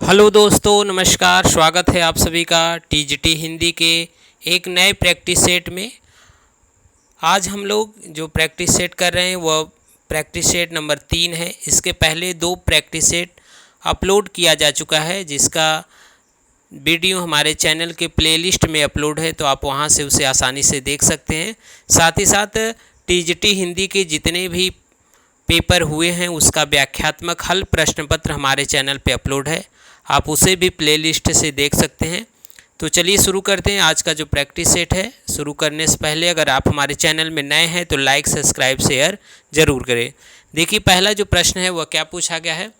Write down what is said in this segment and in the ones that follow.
Hello दोस्तों, नमस्कार। स्वागत है आप सभी का टीजीटी हिंदी के एक नए प्रैक्टिस सेट में। आज हम लोग जो प्रैक्टिस सेट कर रहे हैं वह प्रैक्टिस सेट नंबर 3 है। इसके पहले 2 प्रैक्टिस सेट अपलोड किया जा चुका है, जिसका वीडियो हमारे चैनल के प्लेलिस्ट में अपलोड है, तो आप वहां से उसे आसानी से देख सकते हैं। साथ ही साथ टीजीटी हिंदी के जितने भी पेपर हुए हैं उसका व्याख्यात्मक हल प्रश्न पत्र हमारे चैनल पे अपलोड है, आप उसे भी प्लेलिस्ट से देख सकते हैं। तो चलिए शुरू करते हैं आज का जो प्रैक्टिस सेट है। शुरू करने से पहले अगर आप हमारे चैनल में नए हैं तो लाइक, सब्सक्राइब, शेयर ज़रूर करें। देखिए, पहला जो प्रश्न है वह क्या पूछा गया है।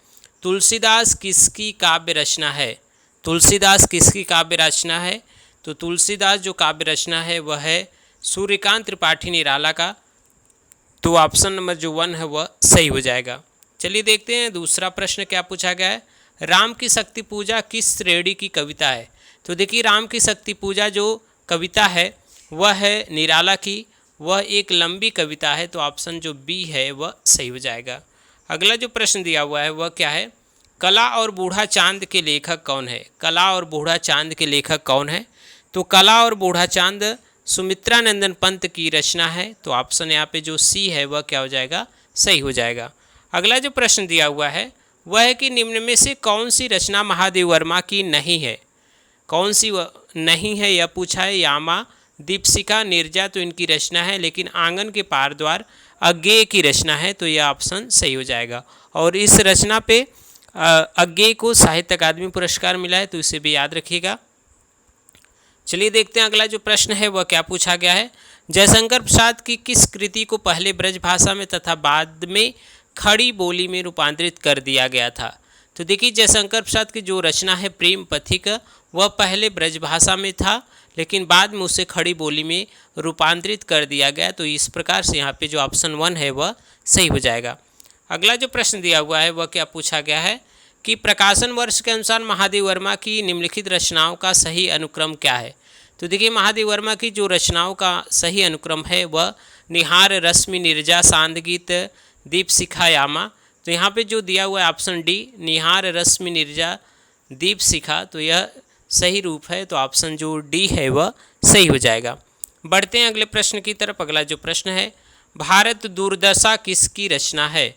तुलसीदास किसकी काव्य रचना है? तुलसीदास किसकी काव्य रचना है? तो तुलसीदास जो काव्य रचना है वह है सूर्यकांत त्रिपाठी निराला का। तो ऑप्शन नंबर जो 1 है वह सही हो जाएगा। चलिए देखते हैं दूसरा प्रश्न क्या पूछा गया है। राम की शक्ति पूजा किस श्रेणी की कविता है? तो देखिए, राम की शक्ति पूजा जो कविता है वह है निराला की, वह एक लंबी कविता है, तो ऑप्शन जो बी है वह सही हो जाएगा। अगला जो प्रश्न दिया हुआ है वह क्या है। कला और बूढ़ा चांद के लेखक कौन है? कला और बूढ़ा चांद के लेखक कौन है? तो कला और बूढ़ा चांद सुमित्रा नंदन पंत की रचना है, तो ऑप्शन यहाँ पे जो सी है वह क्या हो जाएगा, सही हो जाएगा। अगला जो प्रश्न दिया हुआ है वह है कि निम्न में से कौन सी रचना महादेव वर्मा की नहीं है? कौन सी नहीं है यह पूछा है। यामा, दीपशिखा, नीरजा तो इनकी रचना है, लेकिन आंगन के पार द्वार अज्ञेय की रचना है, तो यह ऑप्शन सही हो जाएगा। और इस रचना पे अज्ञेय को साहित्य अकादमी पुरस्कार मिला है, तो इसे भी याद रखिएगा। चलिए देखते हैं अगला जो प्रश्न है वह क्या पूछा गया है। जयशंकर प्रसाद की किस कृति को पहले ब्रज भाषा में तथा बाद में खड़ी बोली में रूपांतरित कर दिया गया था? तो देखिए, जयशंकर प्रसाद की जो रचना है प्रेम पथिक, वह पहले ब्रज भाषा में था, लेकिन बाद में उसे खड़ी बोली में रूपांतरित कर दिया गया, तो इस प्रकार से यहाँ पे जो ऑप्शन 1 है वह सही हो जाएगा। अगला जो प्रश्न दिया हुआ है वह क्या पूछा गया है कि प्रकाशन वर्ष के अनुसार महादेव वर्मा की निम्नलिखित रचनाओं का सही अनुक्रम क्या है? तो देखिए, महादेव वर्मा की जो रचनाओं का सही अनुक्रम है वह निहार, रश्मि, नीरजा, सांदगीत, दीपशिखा, यामा। तो यहाँ पे जो दिया हुआ है ऑप्शन डी, निहार, रश्मि, नीरजा, दीपशिखा, तो यह सही रूप है, तो ऑप्शन जो डी है वह सही हो जाएगा। बढ़ते हैं अगले प्रश्न की तरफ। अगला जो प्रश्न है, भारत दुर्दशा किसकी रचना है?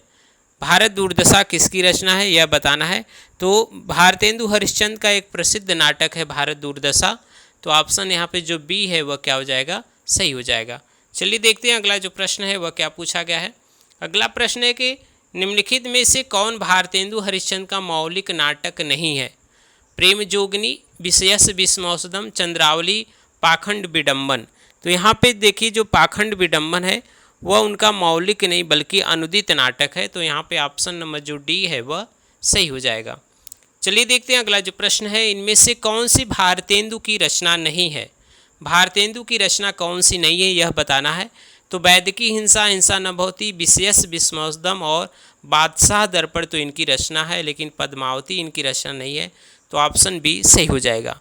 भारत दुर्दशा किसकी रचना है यह बताना है। तो भारतेंदु हरिश्चंद्र का एक प्रसिद्ध नाटक है भारत दुर्दशा, तो ऑप्शन यहाँ पे जो बी है वह क्या हो जाएगा, सही हो जाएगा। चलिए देखते हैं अगला जो प्रश्न है वह क्या पूछा गया है। अगला प्रश्न है कि निम्नलिखित में से कौन भारतेंदु हरिश्चंद्र का मौलिक नाटक नहीं है? प्रेम जोगिनी, विषयस विस्मौसदम, चंद्रावली, पाखंड विडम्बन। तो यहाँ पे देखिए, जो पाखंड विडम्बन है वह उनका मौलिक नहीं बल्कि अनुदित नाटक है, तो यहाँ पे ऑप्शन नंबर जो डी है वह सही हो जाएगा। चलिए देखते हैं अगला जो प्रश्न है। इनमें से कौन सी भारतेंदु की रचना नहीं है? भारतेंदु की रचना कौन सी नहीं है यह बताना है। तो वैदिकी हिंसा, हिंसा न भवति, विषयस विस्मौसदम और बादशाह दर्पण तो इनकी रचना है, लेकिन पद्मावती इनकी रचना नहीं है, तो ऑप्शन बी सही हो जाएगा।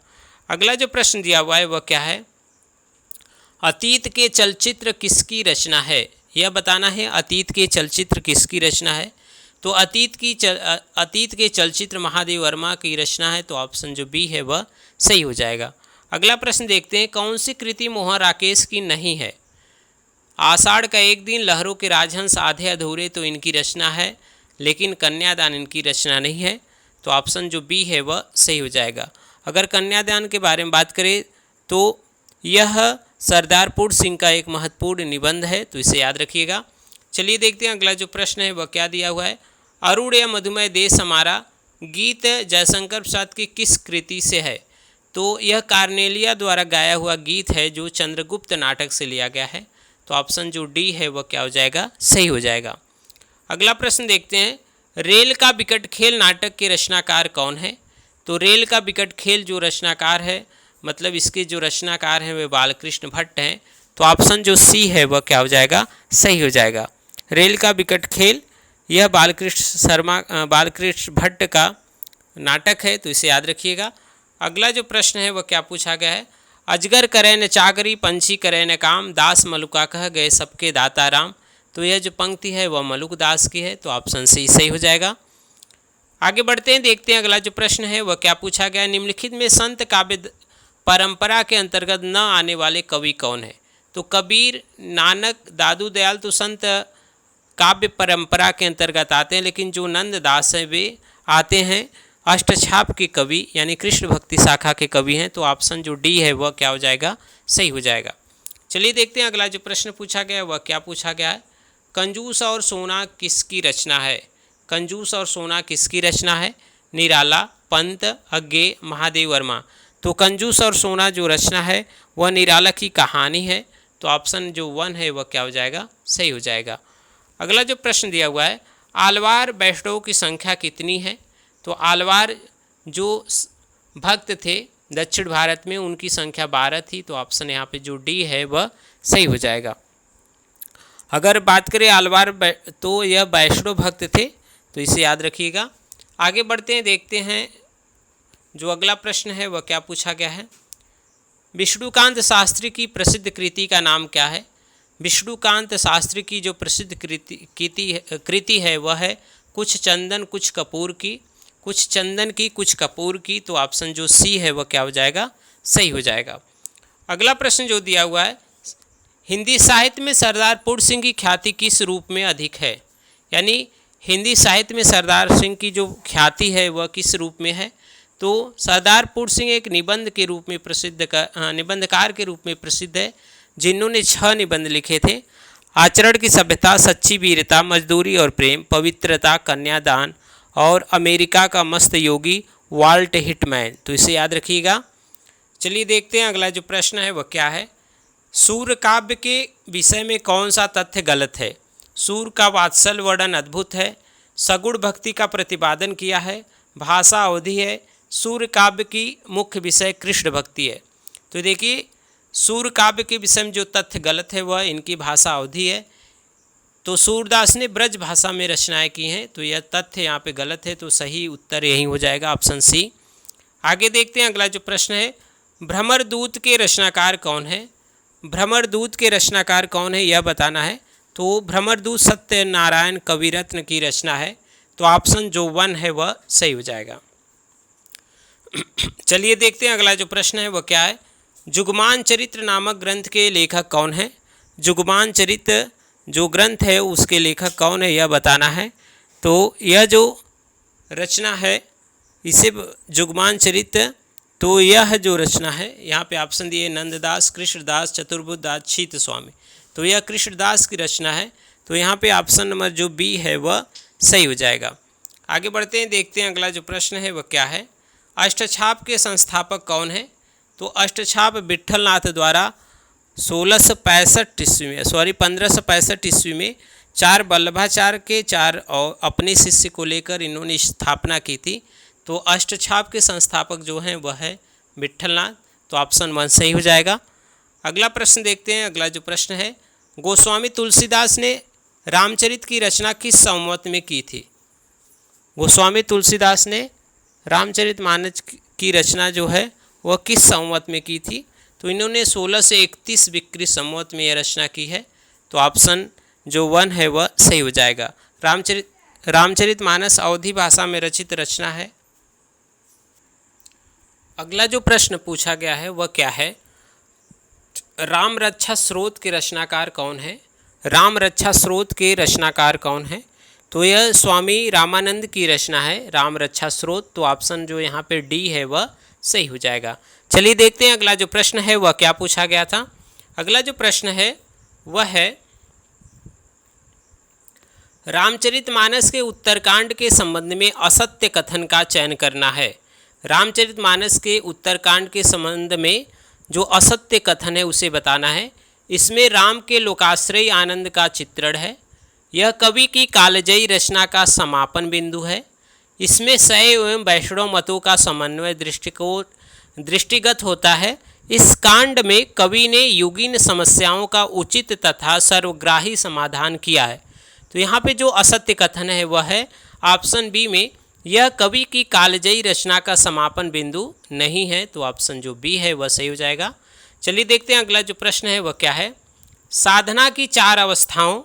अगला जो प्रश्न दिया हुआ है वह क्या है। अतीत के चलचित्र किसकी रचना है यह बताना है। अतीत के चलचित्र किसकी रचना है? तो अतीत के चलचित्र महादेव वर्मा की रचना है, तो ऑप्शन जो बी है वह सही हो जाएगा। अगला प्रश्न देखते हैं, कौन सी कृति मोहन राकेश की नहीं है? आषाढ़ का एक दिन, लहरों के राजहंस, आधे अधूरे तो इनकी रचना है, लेकिन कन्यादान इनकी रचना नहीं है, तो ऑप्शन जो बी है वह सही हो जाएगा। अगर कन्यादान के बारे में बात करें तो यह सरदारपुर सिंह का एक महत्वपूर्ण निबंध है, तो इसे याद रखिएगा। चलिए देखते हैं अगला जो प्रश्न है वह क्या दिया हुआ है। अरुण या मधुमय देश हमारा गीत जयशंकर प्रसाद की किस कृति से है? तो यह कार्नेलिया द्वारा गाया हुआ गीत है, जो चंद्रगुप्त नाटक से लिया गया है, तो ऑप्शन जो डी है वह क्या हो जाएगा, सही हो जाएगा। अगला प्रश्न देखते हैं, रेल का बिकट खेल नाटक के रचनाकार कौन है? तो रेल का बिकट खेल जो रचनाकार है, मतलब इसके जो रचनाकार हैं वे बालकृष्ण भट्ट हैं, तो ऑप्शन जो सी है वह क्या हो जाएगा, सही हो जाएगा। रेल का बिकट खेल यह बालकृष्ण भट्ट का नाटक है, तो इसे याद रखिएगा। अगला जो प्रश्न है वह क्या पूछा गया है। अजगर करे न चाकरी, पंछी करे न काम, दास मलुका कह गए सबके दाता राम। तो यह जो पंक्ति है वह मलुक दास की है, तो ऑप्शन सी सही हो जाएगा। आगे बढ़ते हैं, देखते हैं अगला जो प्रश्न है वह क्या पूछा गया है। निम्नलिखित में संत काव्य परंपरा के अंतर्गत न आने वाले कवि कौन है। तो कबीर, नानक, दादू दयाल तो संत काव्य परंपरा के अंतर्गत आते हैं, लेकिन जो नंददास हैं वे आते हैं अष्टछाप के कवि यानी कृष्ण भक्ति शाखा के कवि हैं। तो ऑप्शन जो डी है वह क्या हो जाएगा, सही हो जाएगा। चलिए देखते हैं अगला जो प्रश्न पूछा गया है वह क्या पूछा गया है। कंजूस और सोना किसकी रचना है। कंजूस और सोना किसकी रचना है। निराला, पंत, अज्ञे, महादेव वर्मा। तो कंजूस और सोना जो रचना है वह निराला की कहानी है। तो ऑप्शन जो 1 है वह क्या हो जाएगा, सही हो जाएगा। अगला जो प्रश्न दिया हुआ है, आलवार वैष्णव की संख्या कितनी है। तो आलवार जो भक्त थे दक्षिण भारत में उनकी संख्या 12 थी। तो ऑप्शन यहाँ पे जो डी है वह सही हो जाएगा। अगर बात करें आलवार तो यह वैष्णव भक्त थे, तो इसे याद रखिएगा। आगे बढ़ते हैं, देखते हैं जो अगला प्रश्न है वह क्या पूछा गया है। विष्णुकांत शास्त्री की प्रसिद्ध कृति का नाम क्या है। विष्णुकांत शास्त्री की जो प्रसिद्ध कृति है वह है कुछ चंदन कुछ कपूर की। कुछ चंदन की कुछ कपूर की। तो ऑप्शन जो सी है वह क्या हो जाएगा, सही हो जाएगा। अगला प्रश्न जो दिया हुआ है, हिंदी साहित्य में सरदार पूर्ण सिंह की ख्याति किस रूप में अधिक है। यानी हिंदी साहित्य में सरदार सिंह की जो ख्याति है वह किस रूप में है। तो सरदार पूर्ण सिंह एक निबंध के रूप में निबंधकार के रूप में प्रसिद्ध है, जिन्होंने 6 निबंध लिखे थे। आचरण की सभ्यता, सच्ची वीरता, मजदूरी और प्रेम, पवित्रता, कन्यादान और अमेरिका का मस्त योगी, वाल्ट हिटमैन। तो इसे याद रखिएगा। चलिए देखते हैं अगला जो प्रश्न है वह क्या है। सूर्य काव्य के विषय में कौन सा तथ्य गलत है। सूर्य का वात्सल वर्णन अद्भुत है, सगुण भक्ति का प्रतिपादन किया है, भाषा अवधि है, सूर्य काव्य की मुख्य विषय कृष्ण भक्ति है। तो देखिए सूर्य काव्य के विषय में जो तथ्य गलत है वह इनकी भाषा अवधि है। तो सूरदास ने ब्रज भाषा में रचनाएं की हैं, तो यह तथ्य यहाँ पे गलत है। तो सही उत्तर यही हो जाएगा, ऑप्शन सी। आगे देखते हैं अगला जो प्रश्न है, भ्रमरदूत के रचनाकार कौन है। भ्रमरदूत के रचनाकार कौन है यह बताना है। तो भ्रमरदूत सत्यनारायण कविरत्न की रचना है। तो ऑप्शन जो 1 है वह सही हो जाएगा। चलिए देखते हैं अगला जो प्रश्न है वह क्या है। जुगमान चरित्र नामक ग्रंथ के लेखक कौन है। जुगमान चरित्र जो ग्रंथ है उसके लेखक कौन है यह बताना है। तो यह जो रचना है इसे जुगमान चरित्र, तो यह जो रचना है यहाँ पे ऑप्शन दिए नंददास, कृष्णदास, चतुर्बुद्ध दास, शीत स्वामी। तो यह कृष्णदास की रचना है। तो यहाँ पे ऑप्शन नंबर जो बी है वह सही हो जाएगा। आगे बढ़ते हैं, देखते हैं अगला जो प्रश्न है वह क्या है। अष्टछाप के संस्थापक कौन है। तो अष्टछाप विट्ठलनाथ द्वारा 1565 ईस्वी में 4 वल्लभाचार्य के 4 और अपने शिष्य को लेकर इन्होंने स्थापना की थी। तो अष्टछाप के संस्थापक जो हैं वह है विट्ठलनाथ। तो ऑप्शन 1 सही हो जाएगा। अगला प्रश्न देखते हैं। अगला जो प्रश्न है, गोस्वामी तुलसीदास ने रामचरित की रचना किस संवत में की थी। गोस्वामी तुलसीदास ने रामचरितमानस की रचना जो है वह किस संवत में की थी। तो इन्होंने 16 से 31 विक्रम संवत में यह रचना की है। तो ऑप्शन जो 1 है वह सही हो जाएगा। रामचरितमानस अवधी भाषा में रचित रचना है। अगला जो प्रश्न पूछा गया है वह क्या है। राम रक्षा स्रोत के रचनाकार कौन है। राम रक्षा स्रोत के रचनाकार कौन है। तो यह स्वामी रामानंद की रचना है, राम रक्षा स्रोत। तो ऑप्शन जो यहाँ पे डी है वह सही हो जाएगा। चलिए देखते हैं अगला जो प्रश्न है वह क्या पूछा गया था। अगला जो प्रश्न है वह है, रामचरितमानस के उत्तरकांड के संबंध में असत्य कथन का चयन करना है। रामचरितमानस के उत्तरकांड के संबंध में जो असत्य कथन है उसे बताना है। इसमें राम के लोकाश्रय आनंद का चित्रण है। यह कवि की कालजयी रचना का समापन बिंदु है। इसमें शैव एवं वैष्णव मतों का समन्वय दृष्टिगत होता है। इस कांड में कवि ने युगीन समस्याओं का उचित तथा सर्वग्राही समाधान किया है। तो यहाँ पे जो असत्य कथन है वह है ऑप्शन बी में, यह कवि की कालजयी रचना का समापन बिंदु नहीं है। तो ऑप्शन जो बी है वह सही हो जाएगा। चलिए देखते हैं अगला जो प्रश्न है वह क्या है। साधना की 4 अवस्थाओं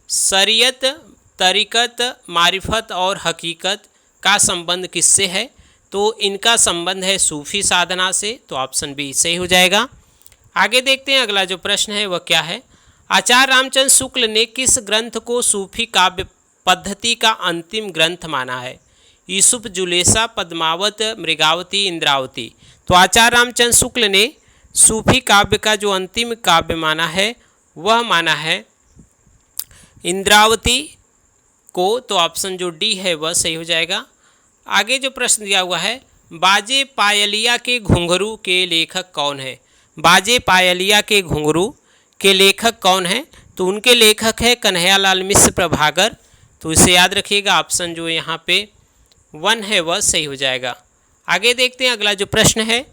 शरीयत, तरीकत, मारिफत और हकीकत का संबंध किससे है? तो इनका संबंध है सूफी साधना से, तो ऑप्शन बी सही हो जाएगा। आगे देखते हैं अगला जो प्रश्न है वह क्या है। आचार्य रामचंद्र शुक्ल ने किस ग्रंथ को सूफी काव्य पद्धति का अंतिम ग्रंथ माना है? यूसुफ जुलेसा, पद्मावत, मृगावती, इंद्रावती। तो आचार्य रामचंद्र शुक्ल ने सूफी काव्य का जो अंतिम काव्य माना है वह माना है इंद्रावती को, तो ऑप्शन जो डी है वह सही हो जाएगा। आगे जो प्रश्न दिया हुआ है, बाजे पायलिया के घुंघरू के लेखक कौन है? बाजे पायलिया के घुंघरू के लेखक कौन है? तो उनके लेखक है कन्हैयालाल मिश्र प्रभाकर। तो इसे याद रखिएगा, ऑप्शन जो यहाँ पे 1 है वह सही हो जाएगा। आगे देखते हैं अगला जो प्रश्न है,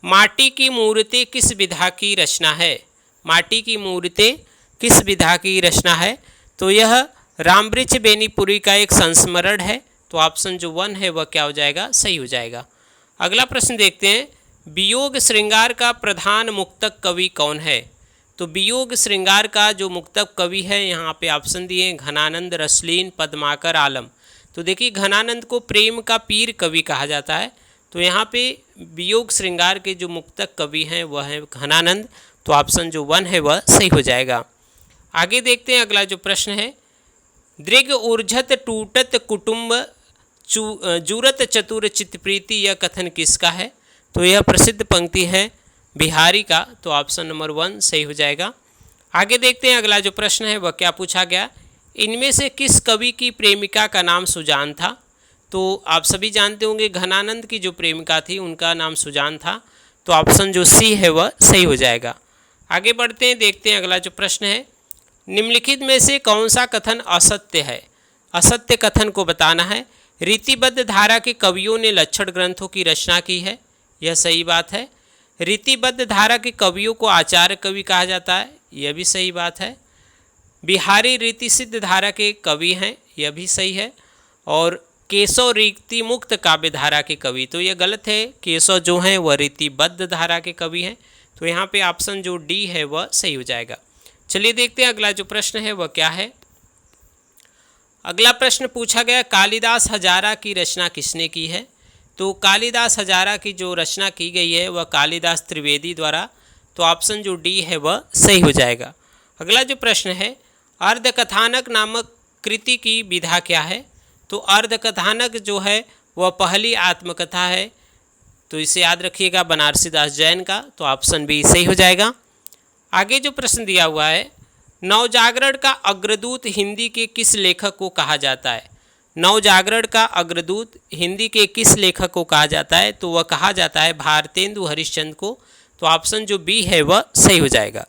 माटी की मूर्तें किस विधा की रचना है? माटी की मूर्तें किस विधा की रचना है? तो यह रामवृक्ष बेनीपुरी का एक संस्मरण है। तो ऑप्शन जो 1 है वह क्या हो जाएगा? सही हो जाएगा। अगला प्रश्न देखते हैं, वियोग श्रृंगार का प्रधान मुक्तक कवि कौन है? तो वियोग श्रृंगार का जो मुक्तक कवि है, यहाँ पे ऑप्शन दिए घनानंद, रसलीन, पद्माकर, आलम। तो देखिए घनानंद को प्रेम का पीर कवि कहा जाता है। तो यहाँ पे वियोग श्रृंगार के जो मुक्तक कवि हैं वह है घनानंद। तो ऑप्शन जो 1 है वह सही हो जाएगा। आगे देखते हैं अगला जो प्रश्न है, दृग ऊर्झत टूटत कुटुंब जूरत चतुर चित्तप्रीति, यह कथन किसका है? तो यह प्रसिद्ध पंक्ति है बिहारी का। तो ऑप्शन नंबर 1 सही हो जाएगा। आगे देखते हैं अगला जो प्रश्न है वह क्या पूछा गया, इनमें से किस कवि की प्रेमिका का नाम सुजान था? तो आप सभी जानते होंगे घनानंद की जो प्रेमिका थी उनका नाम सुजान था। तो ऑप्शन जो सी है वह सही हो जाएगा। आगे बढ़ते हैं, देखते हैं अगला जो प्रश्न है, निम्नलिखित में से कौन सा कथन असत्य है? असत्य कथन को बताना है। रीतिबद्ध धारा के कवियों ने लक्षण ग्रंथों की रचना की है, यह सही बात है। रीतिबद्ध धारा के कवियों को आचार्य कवि कहा जाता है, यह भी सही बात है। बिहारी रीति सिद्ध धारा के कवि हैं, यह भी सही है। और केशव रीति मुक्त काव्य धारा के कवि, तो यह गलत है। केशव जो हैं वह रीतिबद्ध धारा के कवि हैं। तो यहाँ पे ऑप्शन जो डी है वह सही हो जाएगा। चलिए देखते हैं अगला जो प्रश्न है वह क्या है। अगला प्रश्न पूछा गया, कालिदास हजारा की रचना किसने की है? तो कालिदास हजारा की जो रचना की गई है वह कालिदास त्रिवेदी द्वारा। तो ऑप्शन जो डी है वह सही हो जाएगा। अगला जो प्रश्न है, अर्धकथानक नामक कृति की विधा क्या है? तो अर्धकथानक जो है वह पहली आत्मकथा है। तो इसे याद रखिएगा बनारसीदास जैन का। तो ऑप्शन बी सही हो जाएगा। आगे जो प्रश्न दिया हुआ है, नवजागरण का अग्रदूत हिंदी के किस लेखक को कहा जाता है? नवजागरण का अग्रदूत हिंदी के किस लेखक को कहा जाता है? तो वह कहा जाता है भारतेंदु हरिश्चंद्र को। तो ऑप्शन जो बी है वह सही हो जाएगा।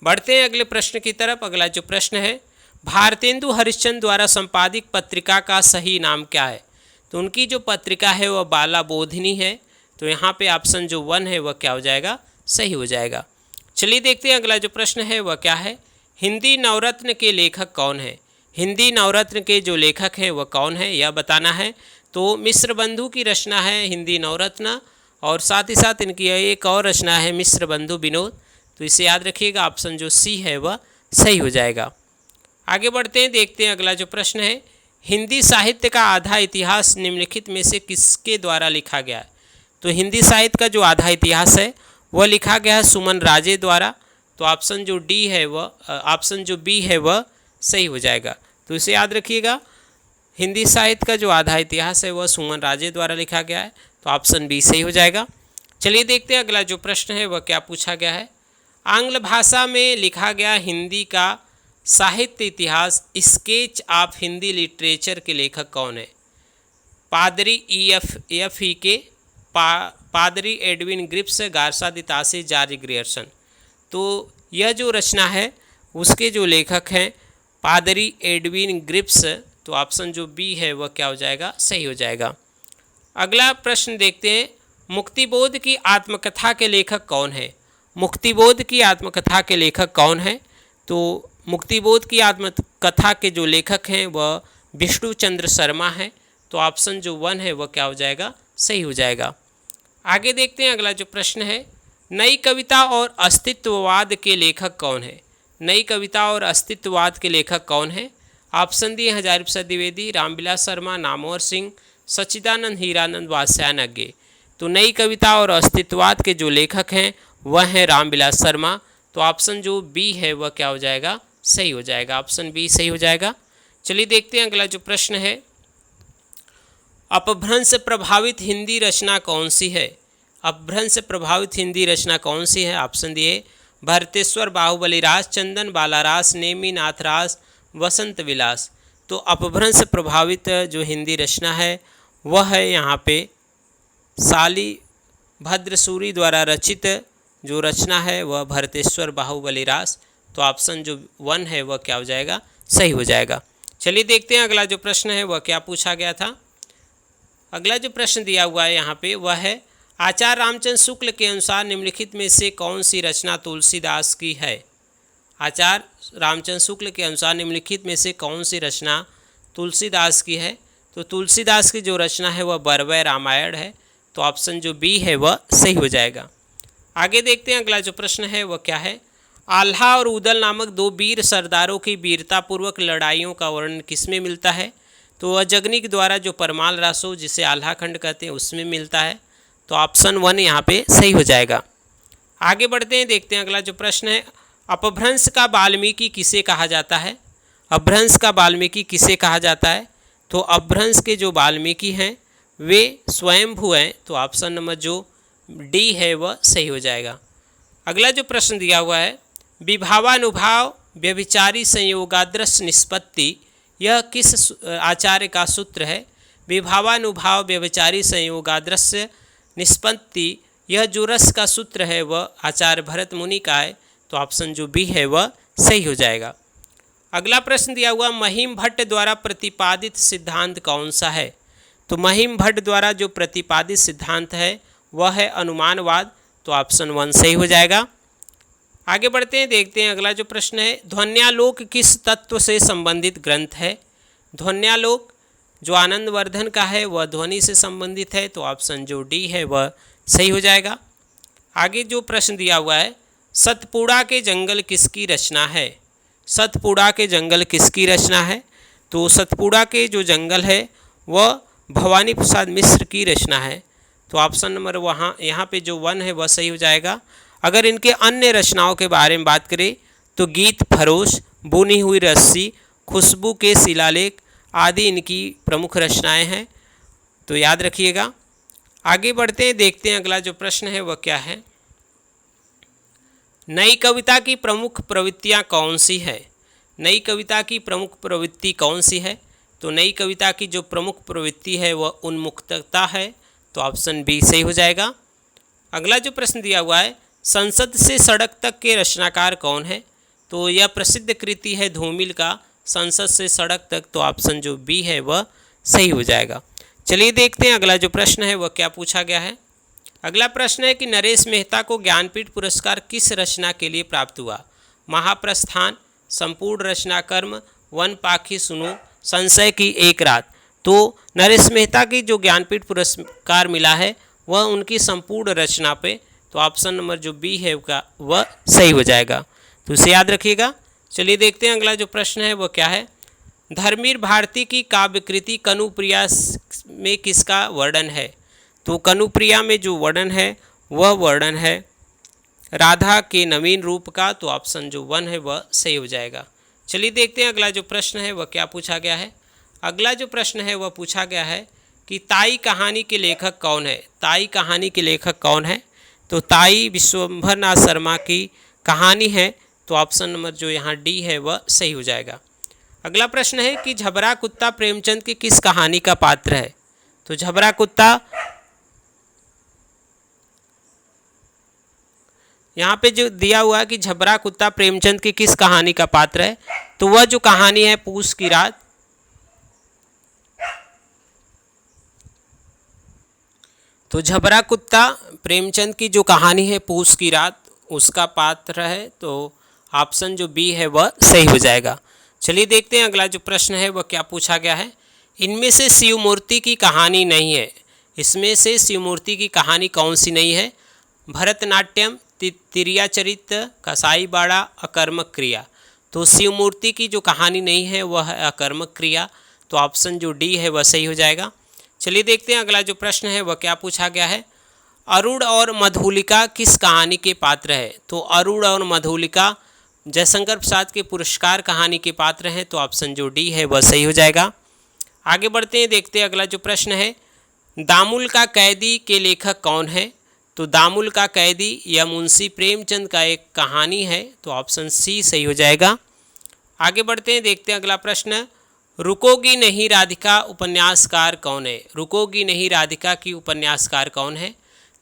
बढ़ते हैं अगले प्रश्न की तरफ। अगला जो प्रश्न है, भारतेंदु हरिश्चंद्र द्वारा संपादित पत्रिका का सही नाम क्या है? तो उनकी जो पत्रिका है वह बाला बोधिनी है। तो यहाँ पे ऑप्शन जो 1 है वह क्या हो जाएगा? सही हो जाएगा। चलिए देखते हैं अगला जो प्रश्न है वह क्या है। हिंदी नवरत्न के लेखक कौन है? हिंदी नवरत्न के जो लेखक हैं वह कौन है यह बताना है। तो मिश्र बंधु की रचना है हिंदी नवरत्न, और साथ ही साथ इनकी एक और रचना है मिश्र बंधु विनोद। तो इसे याद रखिएगा, ऑप्शन जो सी है वह सही हो जाएगा। आगे बढ़ते हैं, देखते हैं अगला जो प्रश्न है, हिंदी साहित्य का आधा इतिहास निम्नलिखित में से किसके द्वारा लिखा गया है? तो हिंदी साहित्य का जो आधा इतिहास है वह लिखा गया है सुमन राजे द्वारा। तो ऑप्शन जो डी है वह ऑप्शन जो बी है वह सही हो जाएगा। तो इसे याद रखिएगा, हिंदी साहित्य का जो आधा इतिहास है वह सुमन राजे द्वारा लिखा गया है। तो ऑप्शन बी सही हो जाएगा। चलिए देखते हैं अगला जो प्रश्न है वह क्या पूछा गया है। आंग्ल भाषा में लिखा गया हिंदी का साहित्य इतिहास स्केच ऑफ हिंदी लिटरेचर के लेखक कौन है? पादरी EFE के, पादरी Edwin Greaves, Garcin de Tassy, George Grierson. तो यह जो रचना है उसके जो लेखक हैं पादरी एडविन ग्रिप्स। तो ऑप्शन जो बी है वह क्या हो जाएगा? सही हो जाएगा। अगला प्रश्न देखते हैं, मुक्तिबोध की आत्मकथा के लेखक कौन है? मुक्तिबोध की आत्मकथा के लेखक कौन है? तो मुक्तिबोध की आत्मकथा के जो लेखक हैं वह विष्णु चंद्र शर्मा हैं। तो ऑप्शन जो 1 है वह क्या हो जाएगा? सही हो जाएगा। आगे देखते हैं अगला जो प्रश्न है, नई कविता और अस्तित्ववाद के लेखक कौन है? नई कविता और अस्तित्ववाद के लेखक कौन है? ऑप्शन दिए हजारी प्रसाद द्विवेदी, रामविलास शर्मा, नामवर सिंह, सच्चिदानंद हीरानंद, वात्स्यायन। तो नई कविता और अस्तित्ववाद के जो लेखक हैं वह हैं रामविलास शर्मा। तो ऑप्शन जो बी है वह क्या हो जाएगा, सही हो जाएगा, ऑप्शन बी सही हो जाएगा। चलिए देखते हैं अगला जो प्रश्न है, अपभ्रंश प्रभावित हिंदी रचना कौन सी है। अपभ्रंश प्रभावित हिंदी रचना कौन सी है। ऑप्शन दिए भरतेश्वर, बाहुबली रास, चंदन बाला रास, नेमी नाथ रास, वसंत विलास। तो अपभ्रंश प्रभावित जो हिंदी रचना है वह है यहाँ पे साली भद्रसूरी द्वारा रचित जो रचना है वह भरतेश्वर बाहुबली रास। तो ऑप्शन जो 1 है वह क्या हो जाएगा, सही हो जाएगा। चलिए देखते हैं अगला जो प्रश्न है वह क्या पूछा गया था। अगला जो प्रश्न दिया हुआ है यहाँ पे वह है, आचार्य रामचंद्र शुक्ल के अनुसार निम्नलिखित में से कौन सी रचना तुलसीदास की है। आचार्य रामचंद्र शुक्ल के अनुसार निम्नलिखित में से कौन सी रचना तुलसीदास की है। तो तुलसीदास की जो रचना है वह बरवै रामायण है। तो ऑप्शन जो बी है वह सही हो जाएगा। आगे देखते हैं अगला जो प्रश्न है वह क्या है, आल्हा और उदल नामक 2 वीर सरदारों की वीरतापूर्वक लड़ाइयों का वर्णन किसमें मिलता है। तो अजगनी के द्वारा जो परमाल रासो जिसे आल्हा खंड कहते हैं उसमें मिलता है। तो ऑप्शन 1 यहाँ पे सही हो जाएगा। आगे बढ़ते हैं, देखते हैं अगला जो प्रश्न है, अपभ्रंश का वाल्मीकि किसे कहा जाता है। अपभ्रंश का वाल्मीकि किसे कहा जाता है। तो अपभ्रंश के जो वाल्मीकि हैं वे स्वयंभू हैं। तो ऑप्शन नंबर जो डी है वह सही हो जाएगा। अगला जो प्रश्न दिया हुआ है, विभावानुभाव व्यभिचारी संयोगादृश निष्पत्ति यह किस आचार्य का सूत्र है। विभावानुभाव व्यभिचारी संयोगादृश्य निष्पत्ति यह जो रस का सूत्र है वह आचार्य भरत मुनि का है। तो ऑप्शन जो बी है वह सही हो जाएगा। अगला प्रश्न दिया हुआ, महिम भट्ट द्वारा प्रतिपादित सिद्धांत कौन सा है। तो महिम भट्ट द्वारा जो प्रतिपादित सिद्धांत है वह है अनुमानवाद। तो ऑप्शन 1 सही हो जाएगा। आगे बढ़ते हैं, देखते हैं अगला जो प्रश्न है, ध्वन्यालोक किस तत्व से संबंधित ग्रंथ है। ध्वन्यालोक जो आनंदवर्धन का है वह ध्वनि से संबंधित है। तो ऑप्शन जो डी है वह सही हो जाएगा। आगे जो प्रश्न दिया हुआ है, सतपुड़ा के जंगल किसकी रचना है। सतपुड़ा के जंगल किसकी रचना है। तो सतपुड़ा के जो जंगल है वह भवानी प्रसाद मिश्र की रचना है। तो ऑप्शन नंबर यहाँ पे जो 1 है वह सही हो जाएगा। अगर इनके अन्य रचनाओं के बारे में बात करें तो गीत फरोश, बुनी हुई रस्सी, खुशबू के शिलालेख आदि इनकी प्रमुख रचनाएं हैं। तो याद रखिएगा। आगे बढ़ते हैं, देखते हैं अगला जो प्रश्न है वह क्या है, नई कविता की प्रमुख प्रवृत्तियाँ कौन सी है। नई कविता की प्रमुख प्रवृत्ति कौन सी है। तो नई कविता की जो प्रमुख प्रवृत्ति है वह उन्मुक्तता है। तो ऑप्शन बी सही हो जाएगा। अगला जो प्रश्न दिया हुआ है, संसद से सड़क तक के रचनाकार कौन है। तो यह प्रसिद्ध कृति है धूमिल का संसद से सड़क तक। तो ऑप्शन जो बी है वह सही हो जाएगा। चलिए देखते हैं अगला जो प्रश्न है वह क्या पूछा गया है। अगला प्रश्न है कि नरेश मेहता को ज्ञानपीठ पुरस्कार किस रचना के लिए प्राप्त हुआ। महाप्रस्थान, संपूर्ण रचनाकर्म, वन पाखी सुनो, संशय की एक रात। तो नरेश मेहता की जो ज्ञानपीठ पुरस्कार मिला है वह उनकी संपूर्ण रचना पे। तो ऑप्शन नंबर जो बी है वह सही हो जाएगा। तो इसे याद रखिएगा। चलिए देखते हैं अगला जो प्रश्न है वह क्या है, धर्मवीर भारती की काव्यकृति कनुप्रिया में किसका वर्णन है। तो कनुप्रिया में जो वर्णन है वह वर्णन है राधा के नवीन रूप का। तो ऑप्शन जो 1 है वह सही हो जाएगा। चलिए देखते हैं अगला जो प्रश्न है वह क्या पूछा गया है। अगला जो प्रश्न है वह पूछा गया है कि ताई कहानी के लेखक कौन है। ताई कहानी के लेखक कौन है। तो ताई विश्वंभरनाथ शर्मा की कहानी है। तो ऑप्शन नंबर जो यहाँ डी है वह सही हो जाएगा। अगला प्रश्न है कि झबरा कुत्ता प्रेमचंद की किस कहानी का पात्र है। तो झबरा कुत्ता यहाँ पे जो दिया हुआ है कि झबरा कुत्ता प्रेमचंद की किस कहानी का पात्र है। तो वह जो कहानी है पूस की रात। तो झबरा कुत्ता प्रेमचंद की जो कहानी है पूस की रात उसका पात्र है। तो ऑप्शन जो बी है वह सही हो जाएगा। चलिए देखते हैं अगला जो प्रश्न है वह क्या पूछा गया है। इनमें से शिवमूर्ति की कहानी नहीं है। इसमें से शिवमूर्ति की कहानी कौन सी नहीं है। भरतनाट्यम, तिरिया चरित्र, कसाई बाड़ा, अकर्मक क्रिया। तो शिव मूर्ति की जो कहानी नहीं है वह है अकर्मक क्रिया, तो ऑप्शन जो डी है वह सही हो जाएगा। चलिए देखते हैं अगला जो प्रश्न है वह क्या पूछा गया है। अरुण और मधुलिका किस कहानी के पात्र है? तो अरुण और मधुलिका जयशंकर प्रसाद के पुरस्कार कहानी के पात्र हैं, तो ऑप्शन जो डी है वह सही हो जाएगा। आगे बढ़ते हैं, देखते हैं अगला जो प्रश्न है। दामुल का कैदी के लेखक कौन है? तो दामुल का कैदी यह मुंशी प्रेमचंद का एक कहानी है, तो ऑप्शन सी सही हो जाएगा। आगे बढ़ते हैं, देखते हैं अगला प्रश्न। रुकोगी नहीं राधिका उपन्यासकार कौन है? रुकोगी नहीं राधिका की उपन्यासकार कौन है?